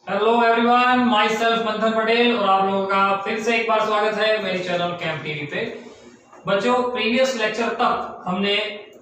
Hello everyone, my self मंथन पटेल और आप लोगों का फिर से एक बार स्वागत है मेरे चैनल कैंप टीवी पे। बच्चों, प्रीवियस लेक्चर तक हमने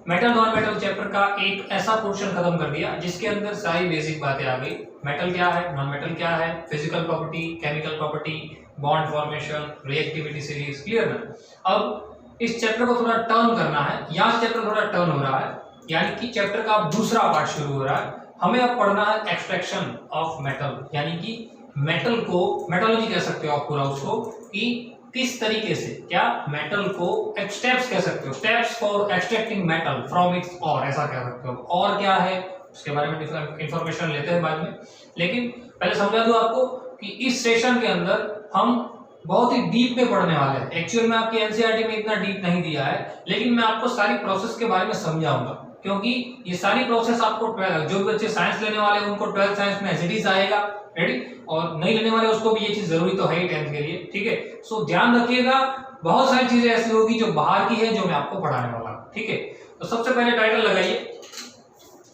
मेटल नॉन मेटल चैप्टर का एक ऐसा पोर्शन खत्म कर दिया जिसके अंदर सारी बेसिक बातें आ गई। मेटल क्या है, नॉन मेटल क्या है, physical property, chemical property, bond formation, reactivity series. Clear ना? अब इस चैप्टर को थोड़ा टर्न करना है, यहाँ चैप्टर थोड़ा टर्न हो रहा है, यानी कि चैप्टर का दूसरा पार्ट शुरू हो रहा है। हमें अब पढ़ना है एक्सट्रैक्शन ऑफ मेटल, यानी कि मेटल को, मेटोलॉजी कह सकते हो आप पूरा उसको, कि किस तरीके से क्या मेटल को स्टेप्स कह सकते हो, steps for extracting metal from its और, ऐसा कह सकते हो। और क्या है उसके बारे में इंफॉर्मेशन लेते हैं बाद में, लेकिन पहले समझा दूं आपको कि इस सेशन के अंदर हम बहुत ही डीप में पढ़ने वाले हैं। एक्चुअल में आपकी एनसीईआरटी में इतना डीप नहीं दिया है, लेकिन मैं आपको सारी प्रोसेस के बारे में समझाऊंगा, क्योंकि ये सारी प्रोसेस आपको जो भी बच्चे साइंस लेने वाले हैं उनको 12th साइंस में एसिडीज आएगा, रेडी, और नहीं लेने वाले उसको भी ये चीज जरूरी तो है ही 10th के लिए, ठीक है। सो ध्यान रखिएगा, बहुत सारी चीजें ऐसी होगी जो बाहर की है जो मैं आपको पढ़ाने वाला हूं, ठीक है। तो सबसे पहले टाइटल लगाइए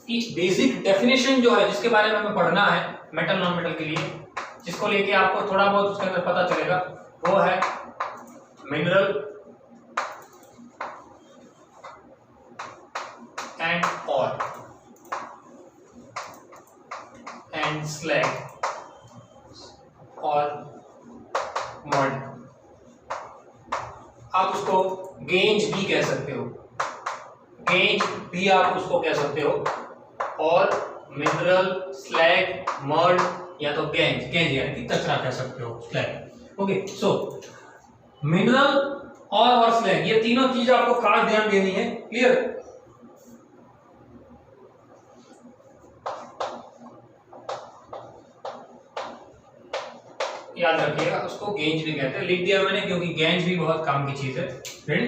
कि बेसिक डेफिनेशन जो है जिसके बारे में हमें पढ़ना है मेटल नॉन मेटल के लिए, जिसको लेके आपको थोड़ा बहुत उसके अंदर पता चलेगा, वो है मिनरल एंड और एंड स्लैग और मड। आप उसको गेंज भी कह सकते हो, गेंज भी आप उसको कह सकते हो, और मिनरल, स्लैग, मड या तो गेंज, गेंज यानी कि कचरा कह सकते हो, स्लैग। ओके, सो मिनरल और स्लैग, ये तीनों चीज आपको खास ध्यान देनी है। क्लियर? याद रखिएगा, उसको गेंज भी कहते हैं, लिख दिया मैंने क्योंकि गेंज भी बहुत काम की चीज है। रेडी?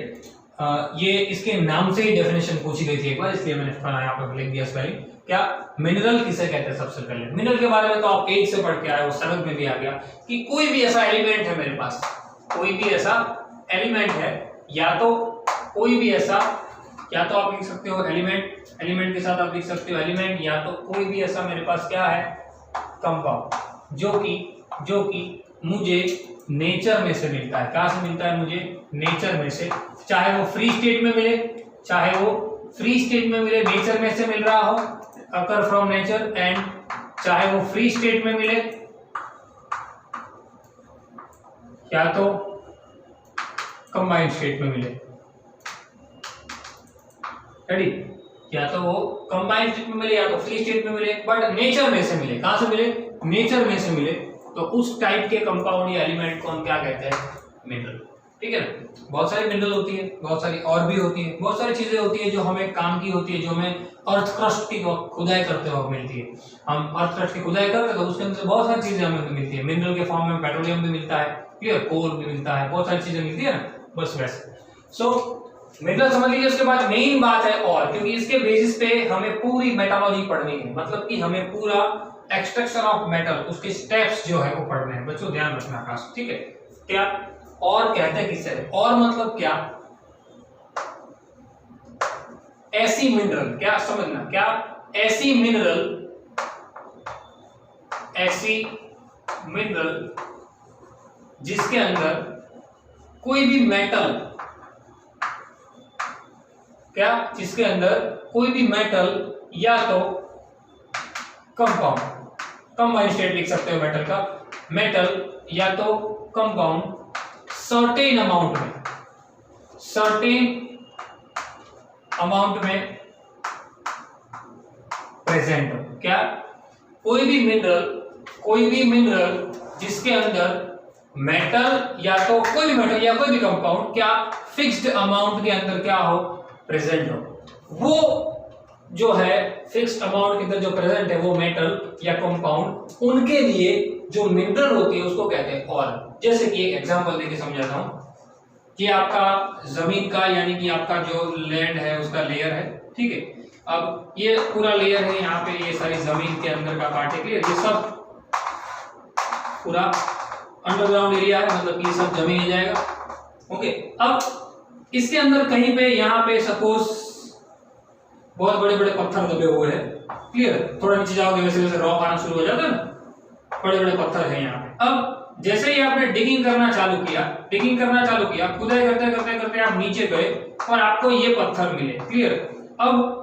ये इसके नाम से ही डेफिनेशन पूछी गई थी एक बार, इसलिए मैंने यहाँ पर लिख दिया स्पेलिंग। क्या मिनरल किसे कहते हैं? सबसे पहले मिनरल के बारे में तो आप 8 से पढ़ के आए हो, 7 में भी आ गया कि कोई भी ऐसा एलिमेंट है मेरे पास, कोई भी ऐसा एलिमेंट है, या तो कोई भी ऐसा, या तो आप लिख सकते हो एलिमेंट, एलिमेंट के साथ आप लिख सकते हो एलिमेंट, या तो कोई भी ऐसा मेरे पास क्या है, कंपाउंड, जो कि मुझे नेचर में से मिलता है। कहां से मिलता है? मुझे नेचर में से, चाहे वो फ्री स्टेट में मिले, चाहे वो फ्री स्टेट में मिले, नेचर में से मिल रहा हो, अकर फ्रॉम नेचर, एंड चाहे वो फ्री स्टेट में मिले या तो कंबाइंड स्टेट में मिले। रेडी? या तो वो कंबाइंड स्टेट में मिले या तो फ्री स्टेट में मिले, बट नेचर में से मिले। कहां से मिले? नेचर में से मिले, तो उस टाइप के कंपाउंड या एलिमेंट को हम क्या कहते हैं? मिनरल। ठीक है ना? बहुत सारी मिनरल होती है, बहुत सारी और भी होती है, बहुत सारी चीजें होती है जो हमें काम की होती है, जो हमें अर्थ क्रस्ट की खुदाई करते वक्त मिलती है। हम अर्थ क्रस्ट की खुदाई करते हैं तो उसके अंदर बहुत सारी चीजें हमें मिलती है। मिनरल के फॉर्म में पेट्रोलियम भी मिलता है, क्लियर, कोल भी मिलता है, बहुत सारी चीजें मिलती है ना, बस वैसे। सो मिनरल समझ लीजिए। उसके बाद मेन बात है और, क्योंकि इसके बेसिस पे हमें पूरी मेटालॉजी पढ़नी है, मतलब कि हमें पूरा एक्सट्रैक्शन ऑफ मेटल, उसके स्टेप्स जो है वो पढ़ने हैं। बच्चों ध्यान रखना खास, ठीक है। क्या और कहते हैं किससे? और मतलब क्या? ऐसी मिनरल, क्या समझना, क्या ऐसी मिनरल जिसके अंदर कोई भी मेटल, क्या जिसके अंदर कोई भी मेटल या तो कंपाउंड, कंबाइंड स्टेट लिख सकते हो मेटल का, मेटल या तो कंपाउंड सर्टेन अमाउंट में प्रेजेंट हो। क्या? कोई भी मिनरल जिसके अंदर मेटल या तो कोई भी मेटल या कोई भी कंपाउंड क्या फिक्स्ड अमाउंट के अंदर क्या हो, प्रेजेंट हो, वो जो है फिक्स्ड अमाउंट के अंदर जो प्रेजेंट है वो मेटल या कंपाउंड, उनके लिए जो मिनरल होती है उसको कहते हैं और। जैसे कि एक एग्जांपल देके समझाता हूं, कि आपका जमीन का, यानी कि आपका जो लैंड है उसका लेयर है, ठीक है। अब ये पूरा लेयर है, यहाँ पे ये सारी जमीन के अंदर का पार्ट है, क्लियर, ये सब पूरा अंडरग्राउंड एरिया है, मतलब कि ये सब जमीन ही जाएगा। ओके, अब इसके अंदर कहीं पे, यहाँ पे सपोज बहुत बड़े बड़े पत्थर दबे हुए हैं, क्लियर, थोड़ा नीचे जाओगे वैसे वैसे रॉक आना शुरू हो जाता है ना, बड़े बड़े पत्थर हैं यहाँ पे। अब जैसे ही आपने डिगिंग करना चालू किया, खुदाई करते करते करते आप नीचे गए और आपको ये पत्थर मिले। क्लियर। अब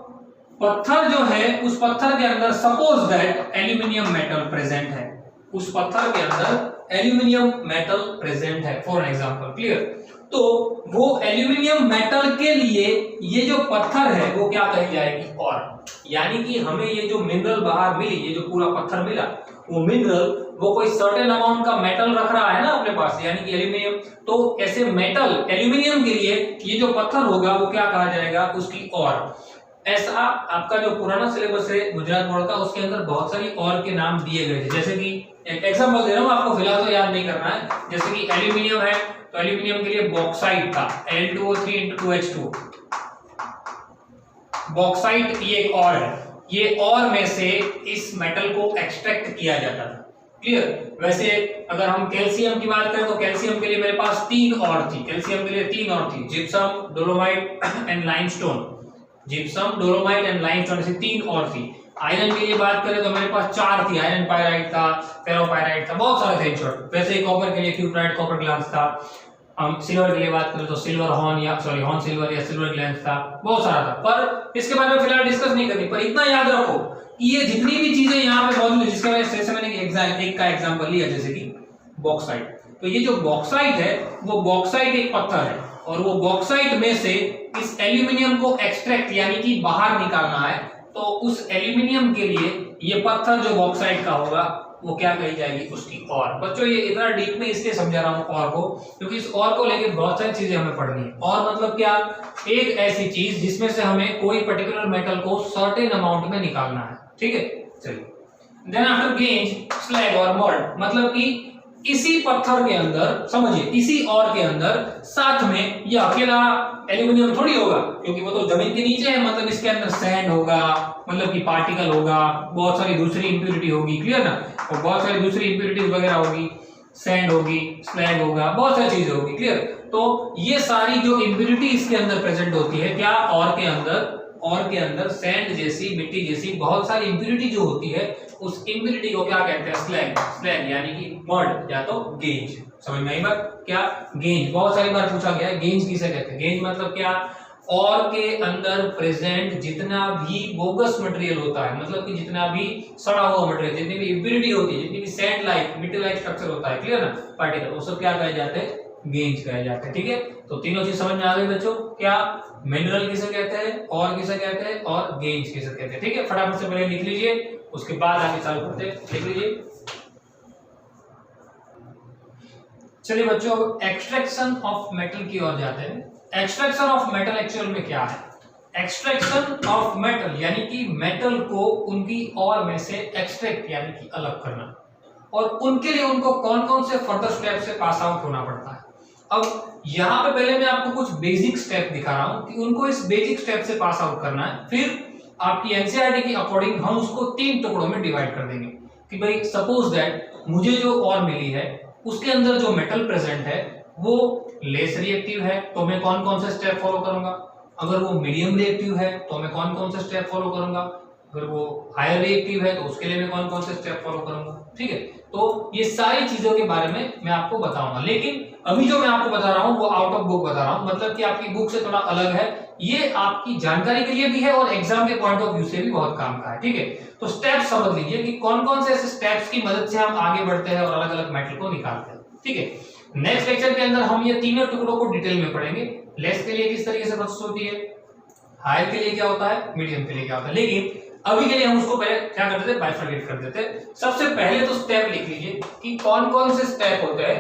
पत्थर जो है, उस पत्थर के अंदर suppose that aluminium metal present है, उस पत्थर के अंदर एल्यूमिनियम मेटल प्रेजेंट है फॉर एग्जांपल। क्लियर। तो वो एल्यूमिनियम मेटल के लिए ये जो पत्थर है वो क्या कही जाएगी, और। यानी कि हमें ये जो मिनरल बाहर मिली, ये जो पूरा पत्थर मिला, वो मिनरल वो कोई सर्टेन अमाउंट का मेटल रख रहा है ना अपने पास, यानी कि एल्यूमिनियम। तो ऐसे मेटल एल्यूमिनियम के लिए ये जो पत्थर होगा वो क्या कहा जाएगा, उसकी और। ऐसा आपका जो पुराना सिलेबस है गुजरात बोर्ड का, उसके अंदर बहुत सारी और के नाम दिए गए थे। जैसे कि एक एग्जांपल दे रहा हूं आपको, फिलहाल तो याद नहीं करना है। जैसे कि एल्यूमिनियम है तो एल्यूमिनियम के लिए बॉक्साइट था, Al2O3 बॉक्साइट ये एक और है। ये और में से इस मेटल को एक्सट्रैक्ट किया जाता था। क्लियर। वैसे अगर हम कैल्शियम की बात करें तो कैल्शियम के लिए मेरे पास 3 और थी, कैल्शियम के लिए 3 और थी, gypsum, dolomite and limestone. Gypsum, dolomite and limestone से 3 और थी। आयरन के लिए बात करें तो मेरे पास 4 थी, आयरन पायराइट था, फेरोपायराइट था, बहुत सारे थे शॉर्ट। वैसे ही कॉपर के लिए क्यूप्राइट, कॉपर ग्लास था। हम सिल्वर के लिए बात करें तो सिल्वर हॉर्न या हॉर्न सिल्वर या सिल्वर ग्लैंस था, बहुत सारा था। पर इसके बारे में फिलहाल डिस्कस नहीं करनी, पर इतना याद रखो कि ये जितनी भी चीजें यहाँ पे मौजूद है, जिसके वजह से मैंने एक का एग्जांपल लिया, जैसे कि बॉक्साइट। तो ये जो बॉक्साइट है वो बॉक्साइट एक पत्थर है, और वो बॉक्साइट में से इस एल्यूमिनियम को एक्सट्रैक्ट यानी कि बाहर निकालना है। तो उस एल्यूमिनियम के लिए ये पत्थर जो बॉक्साइट का होगा वो क्या कही जाएगी, उसकी और। बच्चों ये इतना डीप में इसलिए समझा रहा हूं और को, क्योंकि इस और को लेके बहुत सारी चीजें हमें पढ़नी है। और मतलब क्या, एक ऐसी चीज जिसमें से हमें कोई पर्टिकुलर मेटल को सर्टेन अमाउंट में निकालना है। ठीक है, चलिए। देन आफ्टर गेंज, स्लैग और मड, मतलब कि इसी पत्थर के अंदर, समझिए इसी और के अंदर साथ में ये अकेला एल्यूमिनियम थोड़ी होगा, क्योंकि वो तो जमीन के नीचे है। मतलब इसके अंदर सैंड होगा, मतलब कि पार्टिकल होगा, बहुत सारी दूसरी इंप्यूरिटी होगी। क्लियर ना। और बहुत सारी दूसरी इंप्यूरिटीज वगैरह होगी, सैंड होगी, स्लैग होगा, बहुत सारी चीजें होगी। क्लियर। तो ये सारी जो इंप्यूरिटी इसके अंदर प्रेजेंट होती है, क्या और के अंदर सैंड जैसी, मिट्टी जैसी बहुत सारी इंप्यूरिटी जो होती है, उस इंप्यूरिटी को क्या कहते हैं, स्लैग यानी कि मड या तो गेंज। समझ में आई बात, क्या गेंज बहुत सारी बार पूछा गया है। गेंज किसे कहते हैं, गेंज मतलब क्या, और के अंदर प्रेजेंट जितना भी बोगस मटेरियल होता है, मतलब कि जितना भी सड़ा हुआ मटेरियल, जितनी भी इंप्यूरिटी होती है, जितनी भी सैंड लाइक, मिट्टी लाइक स्ट्रक्चर होता है, क्लियर ना, पार्टिकल, वो सब क्या कहे जाते हैं, गेंज कहे जाते हैं। ठीक है, तो तीनों चीज समझ में आ गई बच्चों। क्या मिनरल किसे कहते हैं, और किसे कहते हैं, और गेंज किसे कहते हैं। ठीक है, फटाफट से पहले लिख लीजिए, उसके बाद आगे चालू करते हैं। लिख लीजिए। चलिए बच्चों, एक्सट्रैक्शन ऑफ मेटल की ओर जाते हैं। एक्सट्रैक्शन ऑफ मेटल एक्चुअल में क्या है? एक्सट्रैक्शन ऑफ मेटल यानी कि मेटल को उनकी और में से एक्सट्रैक्ट यानी कि अलग करना, और उनके लिए उनको कौन कौन से फर्दर स्टेप से पास आउट होना पड़ता है। अब यहाँ पे पहले मैं आपको कुछ बेसिक स्टेप दिखा रहा हूं कि उनको इस बेसिक स्टेप से पास आउट करना है। फिर आपकी एनसीईआरटी के अकॉर्डिंग हम उसको 3 टुकड़ों में डिवाइड कर देंगे कि भाई सपोज दैट मुझे जो और मिली है उसके अंदर जो मेटल प्रेजेंट है वो लेस रिएक्टिव है, तो मैं कौन कौन से स्टेप फॉलो करूंगा। अगर वो मीडियम रिएक्टिव है तो मैं कौन कौन से स्टेप फॉलो करूंगा। अगर वो हायर रिएक्टिव है तो उसके लिए मैं कौन कौन से स्टेप फॉलो करूंगा। ठीक है, तो ये सारी चीजों के बारे में मैं आपको बताऊंगा, लेकिन अभी जो मैं आपको बता रहा हूं वो आउट ऑफ बुक बता रहा हूं, मतलब कि आपकी बुक से थोड़ा अलग है। ये आपकी जानकारी के लिए भी है और एग्जाम के पॉइंट ऑफ व्यू से भी बहुत काम का है। ठीक है, तो स्टेप समझ लीजिए कि कौन कौन से ऐसे स्टेप्स की मदद से हम आगे बढ़ते हैं और अलग अलग मेटल को निकालते हैं। ठीक है, नेक्स्ट लेक्चर के अंदर हम ये तीनों टुकड़ों को डिटेल में पढ़ेंगे। लेस के लिए किस तरीके से प्रोसेस होती है, हायर के लिए क्या होता है, मीडियम के लिए क्या होता है, लेकिन अभी के लिए हम उसको पहले क्या करते थे, बाइफरकेट कर देते हैं। सबसे पहले तो स्टेप लिख लीजिए कि कौन कौन से स्टेप होते हैं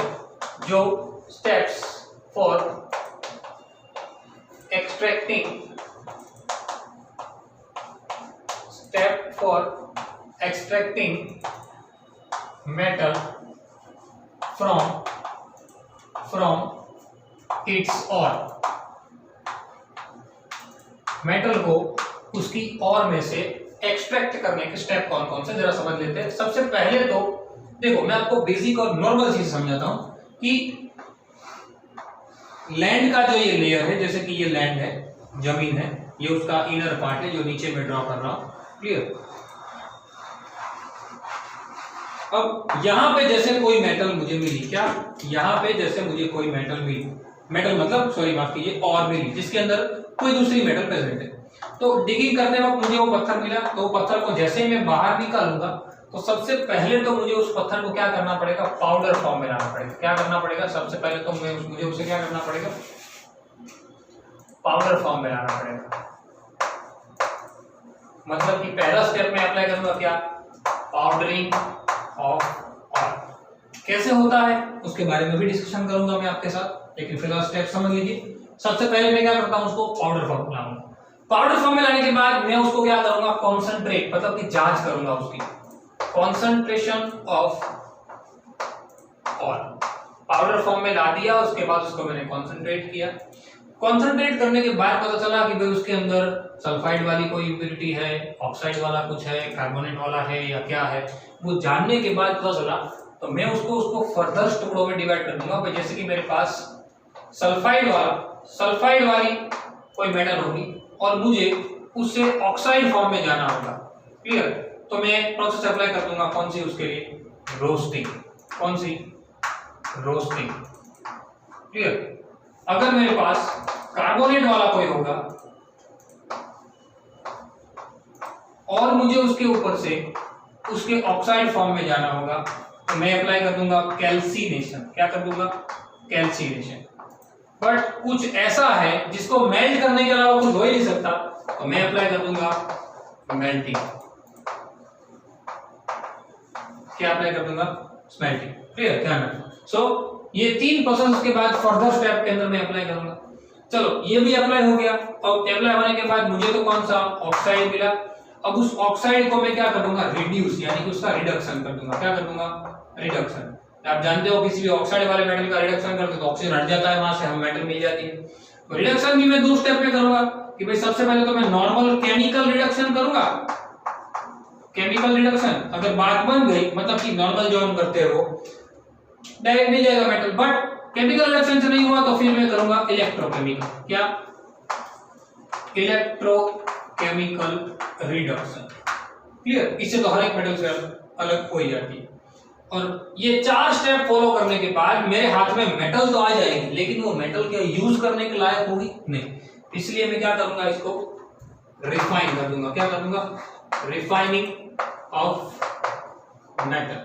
जो steps for extracting metal from its और, मेटल को उसकी और में से एक्सट्रैक्ट करने के स्टेप कौन कौन से जरा समझ लेते हैं। सबसे पहले तो देखो मैं आपको बेसिक और नॉर्मल चीज समझाता हूं कि लैंड का जो ये लेयर है, जैसे कि ये लैंड है, जमीन है, ये उसका इनर पार्ट है जो नीचे में ड्रॉ कर रहा हूं। क्लियर, अब यहाँ पे जैसे कोई मेटल मुझे मिली, क्या यहाँ पे जैसे मुझे कोई मेटल मिली, मेटल मतलब सॉरी माफ कीजिए और मिली जिसके अंदर कोई दूसरी मेटल प्रेजेंट है, तो डिगिंग करते वक्त मुझे वो पत्थर मिला, तो वो पत्थर को जैसे ही मैं बाहर निकालूंगा तो सबसे पहले तो मुझे उस पत्थर को क्या करना पड़ेगा, पाउडर फॉर्म में लाना पड़ेगा। क्या करना पड़ेगा, सबसे पहले तो मुझे उसे क्या करना पड़ेगा, पाउडर फॉर्म में लाना पड़ेगा। मतलब कि पहला स्टेप में अप्लाई करूंगा क्या, पाउडरिंग ऑफ ऑयल। कैसे होता है उसके बारे में भी डिस्कशन करूंगा मैं आपके साथ, लेकिन फिलहाल स्टेप समझ लीजिए। सबसे पहले मैं क्या करता हूं, उसको पाउडर फॉर्म में लाऊंगा। पाउडर फॉर्म में लाने के बाद मैं उसको क्या करूंगा, कॉन्सेंट्रेट मतलब कि जांच करूंगा उसकी, concentration of oil. Powder form में ला दिया, उसके बाद उसको मैंने कॉन्सेंट्रेट किया। कॉन्सेंट्रेट करने के बाद पता चला कि भाई उसके अंदर सल्फाइड वाली कोई इम्प्योरिटी है, ऑक्साइड वाला कुछ है, कार्बोनेट वाला है या क्या है, वो जानने के बाद पता चला तो मैं उसको फर्दर टुकड़ों में डिवाइड कर दूंगा। जैसे कि मेरे पास सल्फाइड वाली कोई मेटल होगी और मुझे उससे ऑक्साइड फॉर्म में जाना होगा, क्लियर। तो मैं प्रोसेस अप्लाई कर दूंगा, कौन सी, उसके लिए रोस्टिंग। कौन सी, रोस्टिंग, क्लियर। अगर मेरे पास कार्बोनेट वाला कोई होगा और मुझे उसके ऊपर से उसके ऑक्साइड फॉर्म में जाना होगा तो मैं अप्लाई कर दूंगा कैल्सिनेशन। क्या कर दूंगा, कैल्सिनेशन। बट कुछ ऐसा है जिसको मेल्ट करने के अलावा कुछ हो ही नहीं सकता, तो मैं अप्लाई कर दूंगा मेल्टिंग। क्या अप्लाई कर दूंगा, स्मेल्टिंग, क्लियर, ध्यान रखना। सो ये तीन प्रोसेस के बाद फर्दर स्टेप के अंदर मैं अप्लाई करूंगा। चलो ये भी अप्लाई हो गया, और अप्लाई होने के बाद मुझे तो कौन सा, ऑक्साइड मिला। अब उस ऑक्साइड को मैं क्या कर दूंगा, रिड्यूस, यानी कि उसका रिडक्शन कर दूंगा। क्या कर दूंगा, रिडक्शन। आप जानते हो किसी भी ऑक्साइड वाले मेटल का रिडक्शन करते तो ऑक्सीजन हट जाता है, वहां से हमें मेटल मिल जाती है। रिडक्शन भी मैं दो स्टेप में करूंगा कि भाई सबसे पहले तो मैं नॉर्मल केमिकल रिडक्शन करूंगा। केमिकल रिडक्शन अगर बात बन गई, मतलब कि नॉर्मल जो हम करते हैं वो डायरेक्ट मिल जाएगा मेटल, बट केमिकल रिडक्शन से नहीं हुआ तो फिर मैं करूंगा इलेक्ट्रोकेमिकल। क्या, इलेक्ट्रोकेमिकल रिडक्शन, क्लियर। इससे तो हर एक मेटल से अलग हो ही जाती है। और ये चार स्टेप फॉलो करने के बाद मेरे हाथ में मेटल तो आ जाएगी, लेकिन वो मेटल क्या यूज करने के लायक होगी नहीं। इसलिए मैं क्या करूंगा, इसको रिफाइन कर दूंगा। क्या कर दूंगा, refining of metal,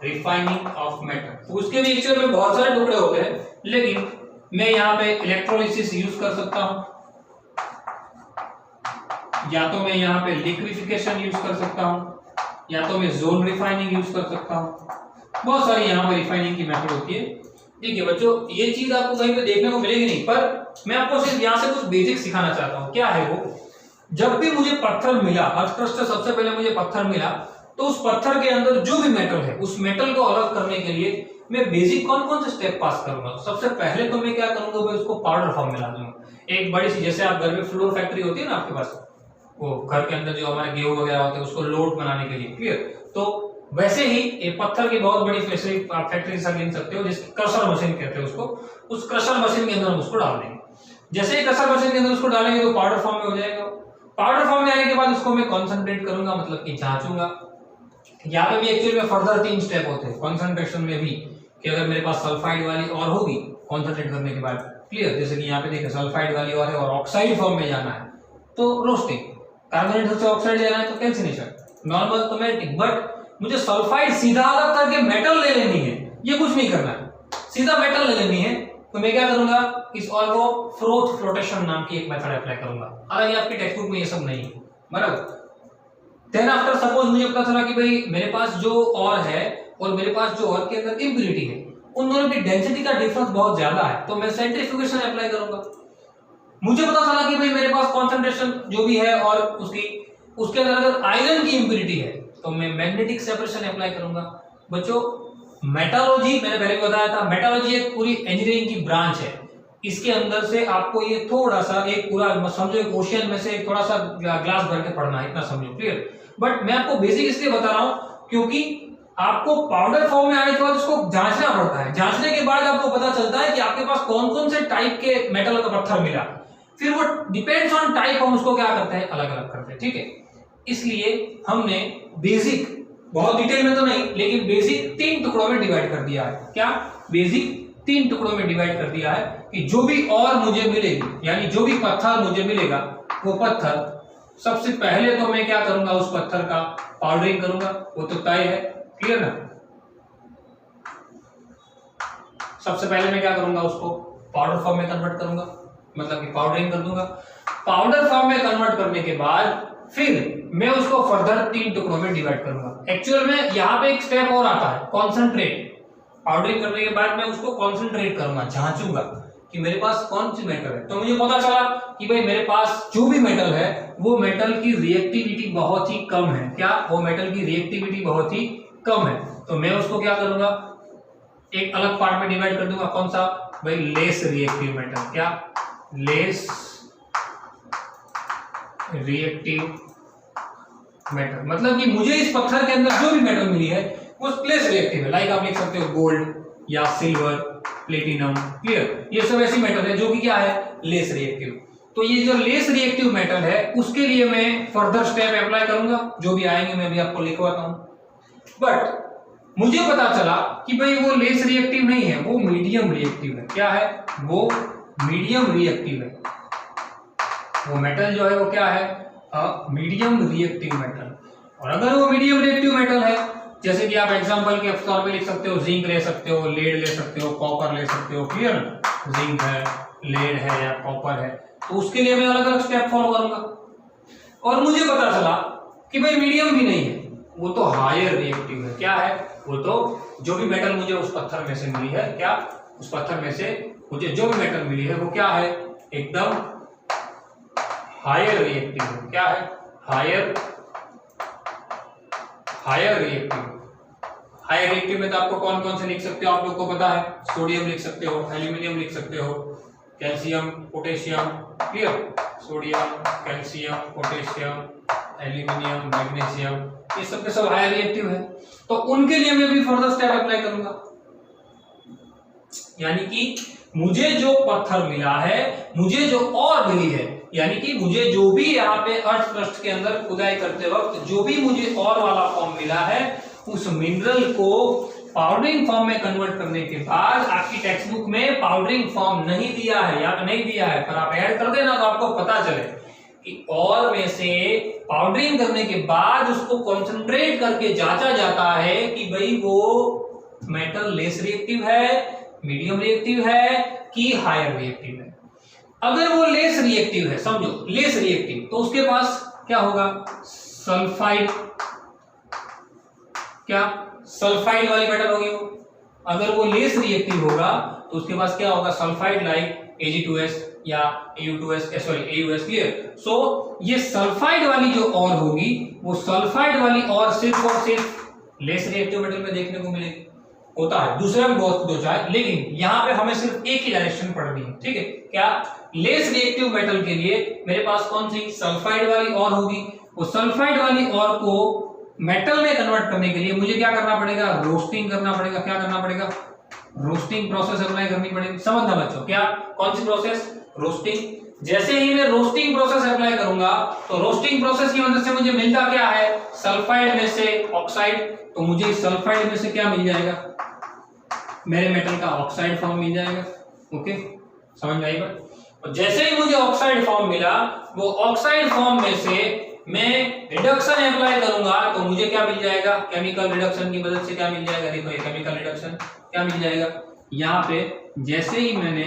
refining of metal. तो उसके भी एक्चुअल में बहुत सारे टुकड़े होते हैं, लेकिन मैं यहाँ पे इलेक्ट्रोलिसिस यूज कर सकता हूं, या तो मैं यहाँ पे लिक्विफिकेशन यूज कर सकता हूं, या तो मैं जोन रिफाइनिंग यूज कर सकता हूं। बहुत सारी यहाँ पे रिफाइनिंग की मेथड होती है। ठीक है बच्चों, ये चीज आपको कहीं पे देखने को मिलेगी नहीं, पर मैं आपको सिर्फ यहाँ से कुछ बेसिक सिखाना चाहता हूँ। क्या है वो, जब भी मुझे पत्थर मिला, फर्स्ट सबसे पहले मुझे पत्थर मिला, तो उस पत्थर के अंदर जो भी मेटल है, उस मेटल को अलग करने के लिए मैं बेसिक कौन कौन से स्टेप पास करूंगा। सबसे पहले तो मैं क्या करूंगा, मैं उसको पाउडर फॉर्म में ला दूंगा। एक बड़ी सी, जैसे आप घर में फ्लोर फैक्ट्री होती है ना आपके पास, वो घर के अंदर जो हमारे गेहूं वगैरह होते हैं उसको लोड बनाने के लिए, क्लियर। तो वैसे ही एक पत्थर की बहुत बड़ी फैक्ट्री सा गिन सकते हो, जिसकी क्रशर मशीन कहते हैं उसको। उस क्रशर मशीन के अंदर हम उसको डाल देंगे। जैसे ही क्रशर मशीन के अंदर उसको डालेंगे तो पाउडर फॉर्म में हो जाएगा। पाउडर फॉर्म में आने के बाद उसको मैं कॉन्सेंट्रेट करूंगा, मतलब कि जांचूंगा। यहाँ पे भी एक्चुअली में फर्दर 3 स्टेप होते हैं कॉन्सेंट्रेशन में भी, कि अगर मेरे पास सल्फाइड वाली और होगी कॉन्सेंट्रेट करने के बाद, क्लियर। जैसे कि यहाँ पे देखिए सल्फाइड वाली और है और ऑक्साइड फॉर्म में जाना है तो रोस्टिंग, कार्बोनेट से ऑक्साइड लेना है तो कैल्सिनेशन, नॉर्मल तो मेल्टिंग। बट मुझे सल्फाइड सीधा अलग करके मेटल ले लेनी है, ये कुछ नहीं करना है, सीधा मेटल ले लेनी है। तो मैं क्या करूंगा, इस ऑयल को फ्रोथ फ्लोटेशन नाम की एक मेथड अप्लाई करूंगा। हालांकि आपकी टेक्स्ट बुक में ये सब नहीं है, बराबर। देन आफ्टर सपोज मुझे पता चला कि भाई मेरे पास जो और है और मेरे पास जो और के अंदर इम्प्यूरिटी है, उन दोनों की डेंसिटी का डिफरेंस बहुत ज्यादा है, तो मैं सेंट्रीफ्यूगेशन अप्लाई करूंगा। मुझे पता चला कि भाई मेरे पास कॉन्सेंट्रेशन जो भी है और उसके अंदर अगर आयरन की इम्प्यूरिटी है तो मैं मैग्नेटिक सेपरेशन अप्लाई करूंगा। बच्चों मेटालॉजी मैंने पहले भी बताया था, मेटालॉजी एक पूरी इंजीनियरिंग की ब्रांच है। इसके अंदर से आपको ये थोड़ा सा एक पूरा समझो एक ओशियन में से थोड़ा सा ग्लास भर के पढ़ना है, इतना समझो, क्लियर। बट मैं आपको बेसिक इसलिए बता रहा हूं क्योंकि आपको पाउडर फॉर्म में आने के बाद उसको जांचना पड़ता है। जांचने के बाद आपको पता चलता है कि आपके पास कौन कौन से टाइप के मेटल का पत्थर मिला, फिर वो डिपेंड्स ऑन टाइप हम उसको क्या करते हैं, अलग अलग करते हैं, ठीक है। इसलिए हमने बेसिक बहुत डिटेल में तो नहीं, लेकिन बेसिक 3 टुकड़ों में डिवाइड कर दिया है। क्या? बेसिक 3 टुकड़ों में डिवाइड कर दिया है कि जो भी और मुझे मिलेगी, यानी जो भी पत्थर मुझे मिलेगा, वो पत्थर सबसे पहले तो मैं क्या करूंगा, उस पत्थर का पाउडरिंग करूंगा, वो तो तय है, क्लियर ना। सबसे पहले मैं क्या करूंगा, उसको पाउडर फॉर्म में कन्वर्ट करूंगा, मतलब कि पाउडरिंग कर दूंगा। पाउडर फॉर्म में कन्वर्ट करने के बाद फिर मैं उसको फर्दर 3 टुकड़ों में डिवाइड करूंगा। एक्चुअल में यहाँ पे एक स्टेप और आता है, कॉन्सेंट्रेट। पाउडरिंग करने के बाद मैं उसको कॉन्सेंट्रेट करूंगा, जांचूंगा कि मेरे पास कौन सी मेटल है। तो मुझे पता चला कि भाई मेरे पास जो भी मेटल है वो मेटल की रिएक्टिविटी बहुत ही कम है। क्या? वो मेटल की रिएक्टिविटी बहुत ही कम है। तो मैं उसको क्या करूंगा, एक अलग पार्ट में डिवाइड कर दूंगा। कौन सा? भाई लेस रिएक्टिव मेटल। क्या? लेस रिएक्टिव मेटल, मतलब कि मुझे इस पत्थर के अंदर जो भी मेटल मिली है वो लेस रिएक्टिव है। लाइक आप लिख सकते हो गोल्ड या सिल्वर, प्लेटिनम, क्लियर। ये सब ऐसी मेटल है जो कि क्या है, लेस रिएक्टिव। तो ये जो लेस रिएक्टिव मेटल है उसके लिए मैं फर्दर स्टेप अप्लाई करूंगा, जो भी आएंगे मैं भी आपको लिखवाता हूं। बट मुझे पता चला कि भाई वो लेस रिएक्टिव नहीं है, वो मीडियम रिएक्टिव है। क्या है? वो मीडियम रिएक्टिव है। वो मेटल जो है वो क्या है, मीडियम रिएक्टिव मेटल। और अगर वो मीडियम रिएक्टिव मेटल है, जैसे कि आप एग्जांपल के तौर पे लिख सकते हो, जिंक ले सकते हो, लेड ले सकते हो, कॉपर ले सकते हो, क्लियर। जिंक है, लेड है या कॉपर है, तो उसके लिए मैं अलग अलग स्टेप फॉलो करूंगा। और मुझे पता चला कि भाई मीडियम भी नहीं है, वो तो हायर रिएक्टिव है। क्या है? वो तो जो भी मेटल मुझे उस पत्थर में से मिली है, क्या उस पत्थर में से मुझे जो भी मेटल मिली है वो क्या है, एकदम हायर रिएक्टिव है। क्या है? Higher reactive. हायर रिएक्टिव में तो आपको कौन कौन से लिख सकते हो, आप लोग को पता है। सोडियम लिख सकते हो, एल्यूमिनियम लिख सकते हो, calcium, potassium, clear. Sodium, calcium, potassium, aluminium, magnesium, ये सब के सब हायर रिएक्टिव है। तो उनके लिए मैं भी फर्दर स्टेप अप्लाई करूंगा। यानी कि मुझे जो पत्थर मिला है, मुझे जो और मिली है, यानी कि मुझे जो भी यहाँ पे अर्थ क्रस्ट के अंदर खुदाई करते वक्त जो भी मुझे और वाला फॉर्म मिला है, उस मिनरल को पाउडरिंग फॉर्म में कन्वर्ट करने के बाद, आपकी टेक्स्ट बुक में पाउडरिंग फॉर्म नहीं दिया है या नहीं दिया है, पर आप ऐड कर देना तो आपको पता चले कि और में से पाउडरिंग करने के बाद उसको कॉन्सेंट्रेट करके जांचा जाता है कि भाई वो मेटल लेस रिएक्टिव है, मीडियम रिएक्टिव है कि हायर रिएक्टिव है। अगर वो लेस रिएक्टिव है, समझो लेस रिएक्टिव, तो उसके पास क्या होगा, सल्फाइड। क्या? सल्फाइड वाली मेटल होगी वो। अगर वो लेस रिएक्टिव होगा तो उसके पास क्या होगा, सल्फाइड, लाइक Ag2S या AU2S, AUS, क्लियर। सो ये सल्फाइड वाली जो और होगी, वो सल्फाइड वाली और सिर्फ लेस रिएक्टिव मेटल में देखने को मिलेगी। होता है दूसरा भी बहुत कुछ होता है, लेकिन यहाँ पे हमें सिर्फ एक ही डायरेक्शन पढ़नी है, ठीक है। क्या? लेस रिएक्टिव मेटल के लिए मेरे पास कौन सी, सल्फाइड वाली और होगी। वो सल्फाइड वाली और को मेटल में कन्वर्ट करने के लिए मुझे क्या करना पड़ेगा, रोस्टिंग करना पड़ेगा। क्या करना पड़ेगा? रोस्टिंग प्रोसेस अप्लाई करनी पड़ेगी। समझना बच्चों, क्या कौन सी प्रोसेस, रोस्टिंग। जैसे ही मैं रोस्टिंग प्रोसेस अप्लाई करूंगा तो रोस्टिंग प्रोसेस की मदद से मुझे मिलता क्या है, सल्फाइड में से ऑक्साइड। तो मुझे सल्फाइड में से क्या मिल जाएगा, मेरे मेटल का ऑक्साइड फॉर्म मिल जाएगा। ओके, समझ में आई बात। और जैसे ही मुझे ऑक्साइड फॉर्म मिला, वो ऑक्साइड फॉर्म में से मैं रिडक्शन अप्लाई करूंगा तो मुझे क्या मिल जाएगा, केमिकल रिडक्शन की मदद से क्या मिल जाएगा, देखो ये केमिकल रिडक्शन क्या मिल जाएगा यहाँ पे। जैसे ही मैंने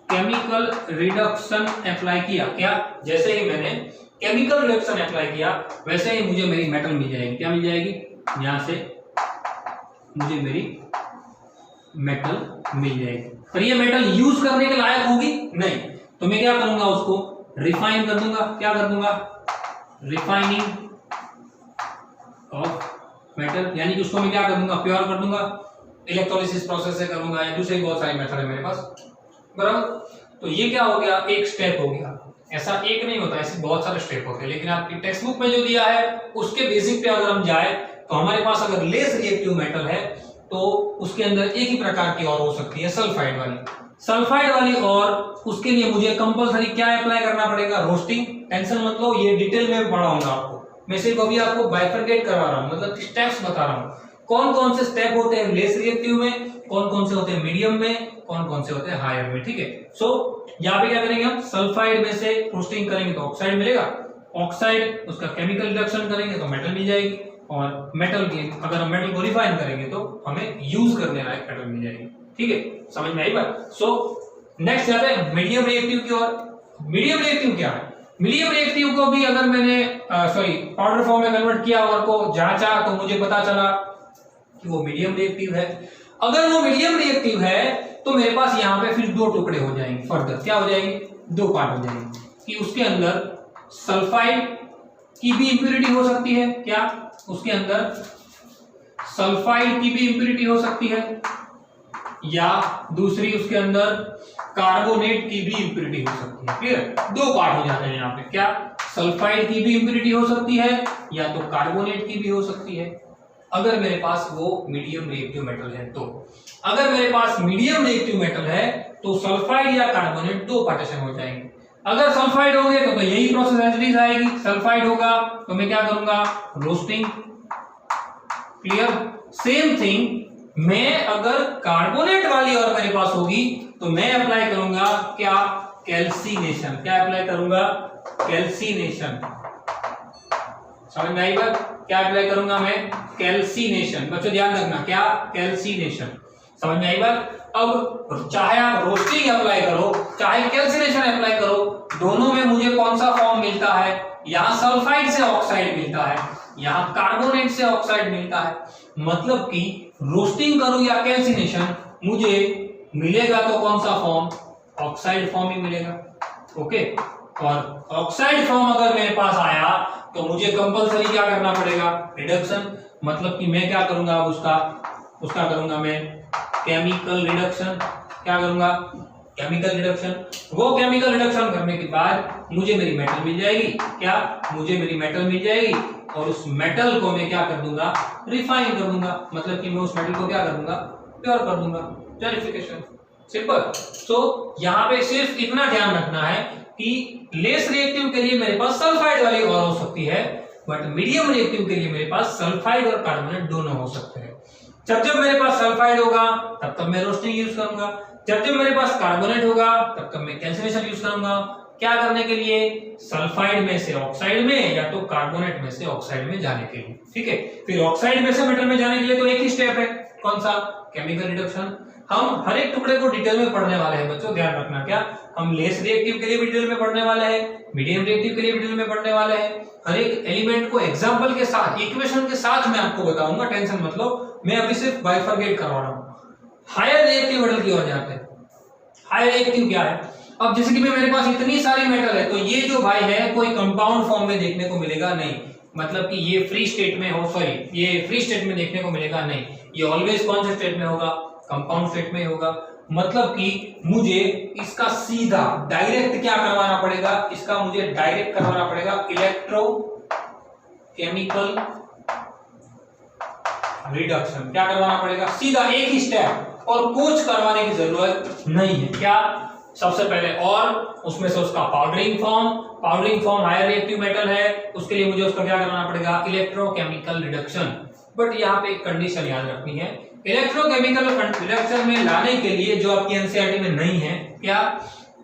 केमिकल रिडक्शन अप्लाई किया, क्या जैसे ही मैंने केमिकल रिडक्शन अप्लाई किया वैसे ही मुझे मेरी मेटल मिल जाएगी। क्या मिल जाएगी, यहां से मुझे मेरी मेटल मिल जाएगी। पर ये मेटल यूज करने के लायक होगी नहीं, तो मैं क्या करूंगा, उसको रिफाइन कर दूंगा। क्या कर दूंगा, रिफाइनिंग ऑफ मेटल, यानी कि उसको मैं क्या कर दूंगा, प्योर कर दूंगा। इलेक्ट्रोलिसिस प्रोसेस से करूंगा या दूसरे बहुत सारे मेथड है मेरे पास, बराबर। तो ये क्या हो गया, एक स्टेप हो गया। ऐसा एक नहीं होता, ऐसे बहुत सारे स्टेप होते हैं, लेकिन आपकी टेक्स्ट बुक में जो दिया है उसके बेसिक पे अगर हम जाए तो हमारे पास अगर लेस रिएक्टिव मेटल है तो उसके अंदर एक ही प्रकार की और हो सकती है, सल्फाइड वाली। सल्फाइड वाली और उसके लिए मुझे कंपलसरी क्या अप्लाई करना पड़ेगा, रोस्टिंग। टेंशन मत लो, ये डिटेल में पढ़ाऊंगा आपको, मैं सिर्फ अभी आपको बाइफरकेट करवा रहा हूँ, मतलब स्टेप्स बता रहा हूँ कौन कौन से स्टेप होते हैं लेस रिएक्टिव में, कौन कौन से होते हैं मीडियम में, कौन कौन से होते हैं हायर में। ठीक है, सो यहाँ पे क्या करेंगे हम, सल्फाइड में से रोस्टिंग करेंगे तो ऑक्साइड मिलेगा, ऑक्साइड उसका केमिकल रिडक्शन करेंगे तो मेटल मिल जाएगी, और मेटल की अगर हम मेटल को रिफाइन करेंगे तो हमें यूज करने लायक मेटल मिल जाएगी। ठीक है, समझ में आई बात। सो नेक्स्ट जाते हैं मीडियम रिएक्टिव की ओर। मीडियम रिएक्टिव क्या है? मीडियम रिएक्टिव को भी अगर मैंने पाउडर फॉर्म में कन्वर्ट किया और को जांचा तो मुझे पता चला कि वो मीडियम रिएक्टिव है। अगर वो मीडियम रिएक्टिव है तो मेरे पास यहाँ पे फिर दो टुकड़े हो जाएंगे, फर्दर क्या हो जाएंगे, दो पार्ट हो जाएंगे कि उसके अंदर सल्फाइड की भी इंप्योरिटी हो सकती है, क्या उसके अंदर सल्फाइड की भी इंप्योरिटी हो सकती है, या दूसरी उसके अंदर कार्बोनेट की भी इंप्योरिटी हो सकती है। क्लियर, दो पार्ट हो जाते हैं यहाँ पे, क्या सल्फाइड की भी इंप्योरिटी हो सकती है या तो कार्बोनेट की भी हो सकती है, अगर मेरे पास वो मीडियम रिएक्टिव मेटल है तो। अगर मेरे पास मीडियम रिएक्टिव मेटल है तो सल्फाइड या कार्बोनेट दो पार्टीशन हो जाएंगे। अगर सल्फाइड हो गए तो यही प्रोसेस एज इट इज आएगी, सल्फाइड होगा तो मैं क्या करूंगा, रोस्टिंग। क्लियर, सेम थिंग मैं अगर कार्बोनेट वाली और मेरे पास होगी तो मैं अप्लाई करूंगा क्या, कैल्सिनेशन। क्या अप्लाई करूंगा, कैल्सिनेशन। समझ में आई बात, क्या अप्लाई करूंगा मैं, कैल्सिनेशन। बच्चों ध्यान रखना, क्या, कैल्सिनेशन। समझ में आई बात। अब चाहे आप रोस्टिंग अप्लाई करो चाहे कैल्सिनेशन अप्लाई करो, दोनों में मुझे कौन सा फॉर्म मिलता है, यहां सल्फाइड से ऑक्साइड मिलता है, यहां कार्बोनेट से ऑक्साइड मिलता है। मतलब कि रोस्टिंग करूं या कैल्सिनेशन, मुझे मिलेगा तो कौन सा फॉर्म, ऑक्साइड फॉर्म ही मिलेगा। ओके, और ऑक्साइड फॉर्म अगर मेरे पास आया तो मुझे कंपलसरी क्या करना पड़ेगा, रिडक्शन। मतलब कि मैं क्या करूंगा, उसका करूंगा मैं केमिकल रिडक्शन। क्या करूंगा, केमिकल रिडक्शन। वो केमिकल रिडक्शन करने के बाद मुझे मेरी मेटल मिल जाएगी। क्या, मुझे मेरी मेटल मिल जाएगी और उस मेटल को मैं क्या कर दूंगा, रिफाइन कर दूंगा। मतलब कि मैं उस मेटल को क्या कर दूंगा, प्योर कर दूंगा, प्योरिफिकेशन। सिंपल। सो यहाँ पे सिर्फ इतना ध्यान रखना है कि लेस रिएक्टिव के लिए मेरे पास सल्फाइड वाली और हो सकती है, बट मीडियम रिएक्टिव के लिए मेरे पास सल्फाइड और कार्बोनेट दोनों हो सकते हैं। जब मेरे पास सल्फाइड होगा तब मैं रोस्टिंग यूज करूंगा, जब मेरे पास कार्बोनेट होगा तब मैं कैल्सिनेशन यूज करूंगा। क्या करने के लिए, सल्फाइड में से ऑक्साइड में या तो कार्बोनेट में से ऑक्साइड में जाने के लिए। ठीक है, फिर ऑक्साइड में से मेटल में जाने के लिए तो एक ही स्टेप है, कौन सा, केमिकल रिडक्शन। हम हर एक टुकड़े को डिटेल में पढ़ने वाले हैं बच्चों, ध्यान रखना। क्या, हम लेस रिएक्टिव के लिए भी डिटेल में पढ़ने वाले हैं, मीडियम रिएक्टिव के लिए भी डिटेल में पढ़ने वाले हैं। हर एक एलिमेंट को एग्जांपल के साथ, इक्वेशन के साथ मैं आपको बताऊंगा, टेंशन मत लो। मैं अभी सिर्फ बाइफरकेट करवा रहा हूं। हायर रिएक्टिव मेटल की ओर जाते हैं। हायर रिएक्टिव क्या है, अब जैसे कि मेरे पास इतनी सारी मेटल है तो ये जो भाई है कोई कंपाउंड फॉर्म में देखने को मिलेगा नहीं। मतलब कि ये फ्री स्टेट में हो, सॉरी ये फ्री स्टेट में देखने को मिलेगा नहीं, ये ऑलवेज कौन से स्टेट में होगा, कंपाउंड स्टेट में होगा। मतलब कि मुझे इसका सीधा डायरेक्ट क्या करवाना पड़ेगा, इसका मुझे डायरेक्ट करवाना पड़ेगा इलेक्ट्रो केमिकल रिडक्शन। क्या करवाना पड़ेगा, सीधा एक ही स्टेप, और कुछ करवाने की जरूरत नहीं है। क्या, सबसे पहले और उसमें से उसका पाउडरिंग फॉर्म हायर रिएक्टिव मेटल है, उसके लिए मुझे उसका क्या करना पड़ेगा, इलेक्ट्रोकेमिकल रिडक्शन। बट यहाँ पे एक कंडीशन याद रखनी है, इलेक्ट्रोकेमिकल रिडक्शन में लाने के लिए जो आपकी एनसीईआरटी में नहीं है, क्या,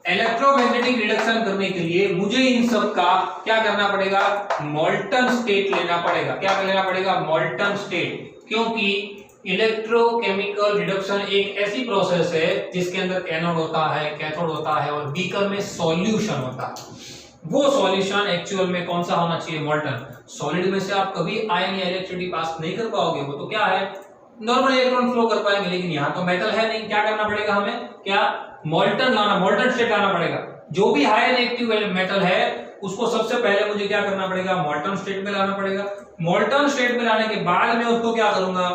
इलेक्ट्रोमैग्नेटिक रिडक्शन करने के लिए मुझे इन सब का क्या करना पड़ेगा, मोल्टन स्टेट लेना पड़ेगा। क्या लेना पड़ेगा, मोल्टन स्टेट। क्योंकि इलेक्ट्रोकेमिकल रिडक्शन एक ऐसी प्रोसेस है जिसके अंदर एनोड होता है, कैथोड होता है और बीकर में सॉल्यूशन होता है। वो सॉल्यूशन एक्चुअल में कौन सा होना चाहिए, मोल्टन। सॉलिड में से आप कभी आयन या इलेक्ट्रिसिटी पास नहीं कर पाओगे, वो तो क्या है, नॉर्मल इलेक्ट्रॉन फ्लो कर पाएंगे, लेकिन यहाँ तो मेटल है नहीं। क्या करना पड़ेगा हमें, क्या, मोल्टन लाना, मोल्टन स्टेट लाना पड़ेगा। जो भी हायर रिएक्टिव मेटल है उसको सबसे पहले मुझे क्या करना पड़ेगा, मोल्टन स्टेट में लाना पड़ेगा। मोल्टन स्टेट में लाने के बाद मैं उसको क्या करूंगा,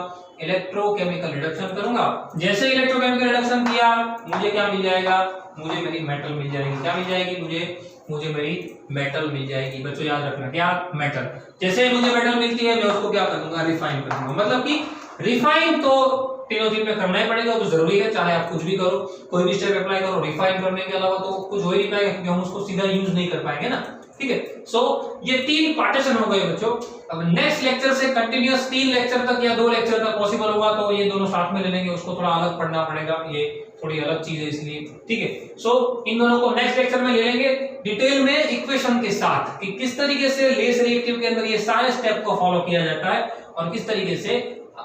इलेक्ट्रोकेमिकल रिडक्शन करूंगा। जैसे इलेक्ट्रोकेमिकल रिडक्शन किया मुझे क्या मिल जाएगा, मुझे मेरी मेटल मिल जाएगी। क्या मिल जाएगी, मुझे मेरी मेटल मिल जाएगी। बच्चों याद रखना, क्या, मेटल। जैसे मुझे मेटल मिलती है मैं उसको क्या कर दूंगा, रिफाइन कर दूंगा। मतलब कि रिफाइन तो तीनों दिन में करना ही पड़ेगा, तो जरूरी है, चाहे आप कुछ भी करो, कोई भी स्टेप अप्लाई करो, रिफाइन करने के अलावा तो कुछ हो ही नहीं पाएगा, क्योंकि हम उसको सीधा यूज नहीं कर पाएंगे ना। ठीक है। सो ये 3 पार्टीशन हो गए बच्चों। अब नेक्स्ट लेक्चर से कंटिन्यूअस 3 लेक्चर तक या 2 लेक्चर तक पॉसिबल होगा तो ये दोनों साथ में ले लेंगे, उसको थोड़ा अलग पढ़ना पड़ेगा, ये थोड़ी अलग चीज है इसलिए, ठीक है। सो इन दोनों को नेक्स्ट लेक्चर में ले लेंगे डिटेल में इक्वेशन के साथ कि किस तरीके से लेस रिएक्टिव के अंदर ये सारे स्टेप को फॉलो किया जाता है और किस तरीके से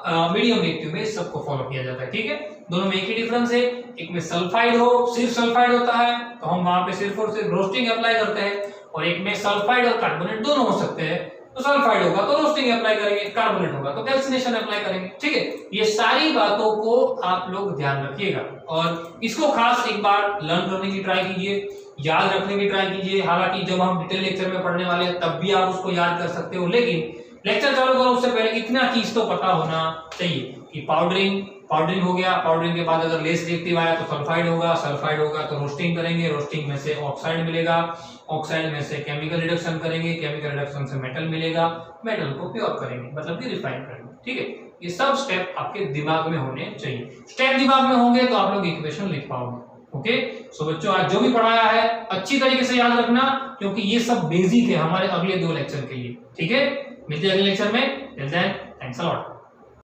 मीडियम रिएक्टिव में सबको फॉलो किया जाता है, ठीक है। दोनों में एक ही डिफरेंस है, एक में सल्फाइड हो, सिर्फ सल्फाइड होता है तो हम वहां पे सिर्फ और सिर्फ रोस्टिंग अप्लाई करते हैं, और एक में सल्फाइड और कार्बोनेट दोनों हो सकते हैं, तो सल्फाइड होगा तो रोस्टिंग अप्लाई करेंगे, कार्बोनेट होगा तो कैल्सिनेशन अप्लाई करेंगे, ठीक है। ये सारी बातों को आप लोग ध्यान रखिएगा और इसको खास एक बार लर्न करने की ट्राई कीजिए, याद रखने की ट्राई कीजिए। हालांकि जब हम डिटेल लेक्चर में पढ़ने वाले हैं तब भी आप उसको याद कर सकते हो, लेकिन लेक्चर चालू करो उससे पहले इतना चीज तो पता होना चाहिए कि पाउडरिंग हो गया, पाउडरिंग के बाद अगर लेस रिएक्टिव आया तो सल्फाइड होगा तो रोस्टिंग करेंगे, रोस्टिंग में से ऑक्साइड मिलेगा, ऑक्साइड में से केमिकल रिडक्शन करेंगे, केमिकल रिडक्शन से मेटल मिलेगा, मेटल को प्योर करेंगे मतलब कि रिफाइन करेंगे, ठीक है। ये सब स्टेप आपके दिमाग में होने चाहिए, स्टेप दिमाग में होंगे तो आप लोग इक्वेशन लिख पाओगे, ओके। सो बच्चों आज जो भी पढ़ाया है अच्छी तरीके से याद रखना क्योंकि ये सब बेसिक है हमारे अगले 2 लेक्चर के लिए, ठीक है। मिलते हैं अगले लेक्चर में, till then thanks a lot.